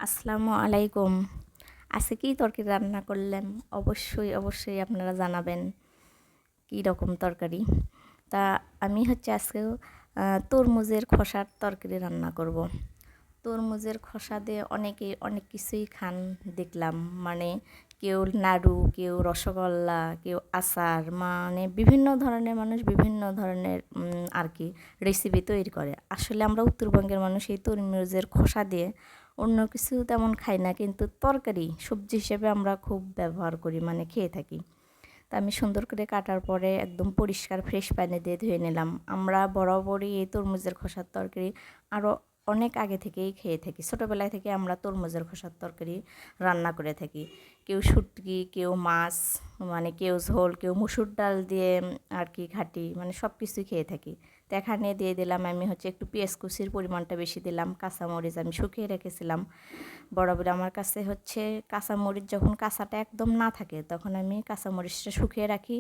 আসসালামু আলাইকুম। আজকে কি তরকারি রান্না করলাম অবশ্যই আপনারা জানাবেন কী রকম তরকারি। তা আমি হচ্ছে আজকে তরমুজের খোসার তরকারি রান্না করব। তরমুজের খোসা দিয়ে অনেকে অনেক কিছুই খান দেখলাম, মানে কেউ নাড়ু, কেউ রসগোল্লা, কেউ আচার, মানে বিভিন্ন ধরনের মানুষ বিভিন্ন ধরনের আর কি রেসিপি তৈরি করে। আসলে আমরা উত্তরবঙ্গের মানুষ এই তরমুজের খোসা দিয়ে অন্য কিছু তেমন খাই না, কিন্তু তরকারি সবজি হিসেবে আমরা খুব ব্যবহার করি, মানে খেয়ে থাকি। তা আমি সুন্দর করে কাটার পরে একদম পরিষ্কার ফ্রেশ পানি দিয়ে ধুয়ে নিলাম। আমরা বরাবরই এই তরমুজের খোসার তরকারি আরও অনেক আগে থেকেই খেয়ে থাকি। ছোটোবেলায় থেকে আমরা তরমুজের খোসার তরকারি রান্না করে থাকি। কেউ শুটকি, কেউ মাছ, মানে কেউ ঝোল, কেউ মুসুর ডাল দিয়ে আর কি ঘাটি, মানে সব কিছুই খেয়ে থাকি। তো এখানে দিয়ে দিলাম আমি হচ্ছে একটু পেঁয়াজ কুচির পরিমাণটা বেশি দিলাম। কাঁচামরিচ আমি শুকিয়ে রেখেছিলাম। বরাবর আমার কাছে হচ্ছে কাঁচামরিচ যখন কাঁচাটা একদম না থাকে তখন আমি কাঁচামরিচটা শুকিয়ে রাখি,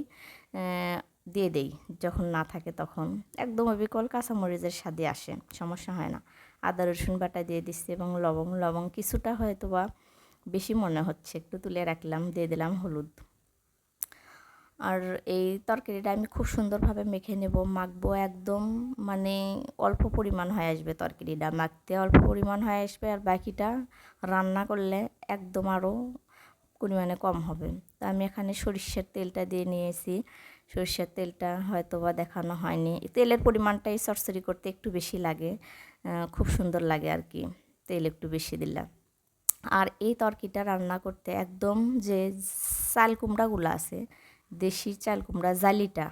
দিয়ে দেই। যখন না থাকে তখন একদম অবিকল কাঁচামরিচের স্বাদে আসে, সমস্যা হয় না। আদা রসুন বাটা দিয়ে দিচ্ছি এবং লবং কিছুটা হয়তো বা বেশি মনে হচ্ছে, একটু তুলে রাখলাম। দিয়ে দিলাম হলুদ। আর এই তরকারিটা আমি খুব সুন্দরভাবে মেখে নেব, মাখবো একদম, মানে অল্প পরিমাণ হয়ে আসবে তরকারিটা, মাখতে অল্প পরিমাণ হয়ে আসবে, আর বাকিটা রান্না করলে একদম আরও পরিমাণে কম হবে। তা আমি এখানে সরিষার তেলটা দিয়ে নিয়েছি। সরিষার তেলটা হয়তো বা দেখানো হয়নি। তেলের পরিমাণটাই চচ্চড়ি করতে একটু বেশি লাগে, খুব সুন্দর লাগে আর কি, তেল একটু বেশি দিলাম। আর এই তরকারিটা রান্না করতে একদম যে চাল কুমড়াগুলো আছে, দেশি চাল কুমড়া, জালিটা,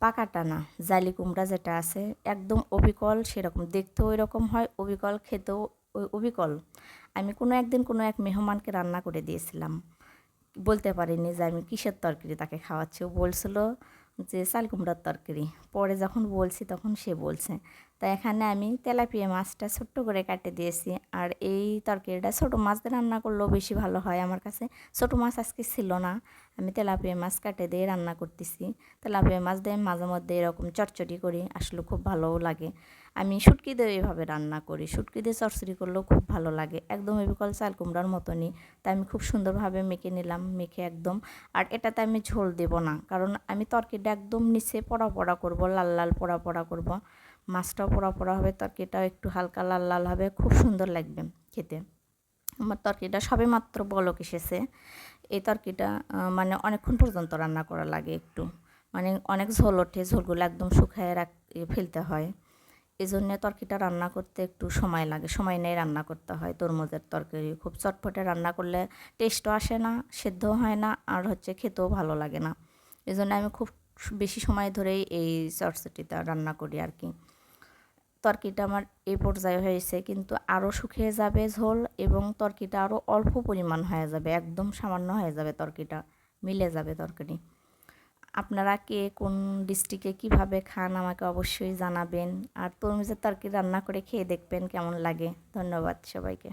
পাকাটা না, জালি কুমড়া যেটা আছে একদম অবিকল, সেরকম দেখতেও ওই রকম হয়, অবিকল খেতেও ওই অবিকল। আমি কোনো একদিন কোনো এক মেহমানকে রান্না করে দিয়েছিলাম, বলতে পারিনি যে আমি কিসের তরকারি তাকে খাওয়াচ্ছি। ও বলছিল যে চাল কুমড়ার তরকারি। পরে যখন বলছি তখন সে বলছে। তা এখানে আমি তেলাপিয়া মাছটা ছোট্ট করে কাটে দিয়েছি। আর এই তরকারিটা ছোটো মাছ দিয়ে রান্না করলেও বেশি ভালো হয় আমার কাছে। ছোটো মাছ আজকে ছিল না, আমি তেলাপিয়া মাছ কাটে দিয়ে রান্না করতেছি। তেলাপিয়া মাছ দিয়ে মাঝে মধ্যে এরকম চটচড়ি করি, আসলে খুব ভালোও লাগে। আমি শুটকি দিয়ে এভাবে রান্না করি, শুটকি দিয়ে চচ্চড়ি করলেও খুব ভালো লাগে, একদম বিকল চাল কুমড়ার মতনই। তাই আমি খুব সুন্দরভাবে মেখে নিলাম, মেখে একদম। আর এটাতে আমি ঝোল দেব না, কারণ আমি তরকারিটা একদম নিচে পোড়া পোড়া করবো, লাল লাল পোড়া পোড়া করবো। মাছটাও পোড়া পোড়া হবে, তরকারিটাও একটু হালকা লাল লাল হবে, খুব সুন্দর লাগবে খেতে। আমার তরকারিটা সবে মাত্র বলক এসেছে। এই তরকারিটা মানে অনেকক্ষণ পর্যন্ত রান্না করা লাগে, একটু মানে অনেক ঝোল ওঠে, ঝোলগুলো একদম শুকায় ফেলতে হয়। এই জন্যে তরকারিটা রান্না করতে একটু সময় লাগে, সময় নিয়ে রান্না করতে হয়। তরমুজের তরকারি খুব চটপটে রান্না করলে টেস্টও আসে না, সেদ্ধও হয় না, আর হচ্ছে খেতেও ভালো লাগে না। এই জন্য আমি খুব বেশি সময় ধরেই এই চটচটিটা রান্না করি আর কি। তরকারিটা আমার এই পর্যায়ে হয়েছে, কিন্তু আরও শুকিয়ে যাবে ঝোল, এবং তরকারিটা আরও অল্প পরিমাণ হয়ে যাবে, একদম সামান্য হয়ে যাবে তরকারিটা, মিলে যাবে তরকারি। আপনারা কে কোন ডিস্ট্রিক্টে কীভাবে খান আমাকে অবশ্যই জানাবেন। আর তরমুজের তরকারি রান্না করে খেয়ে দেখবেন কেমন লাগে। ধন্যবাদ সবাইকে।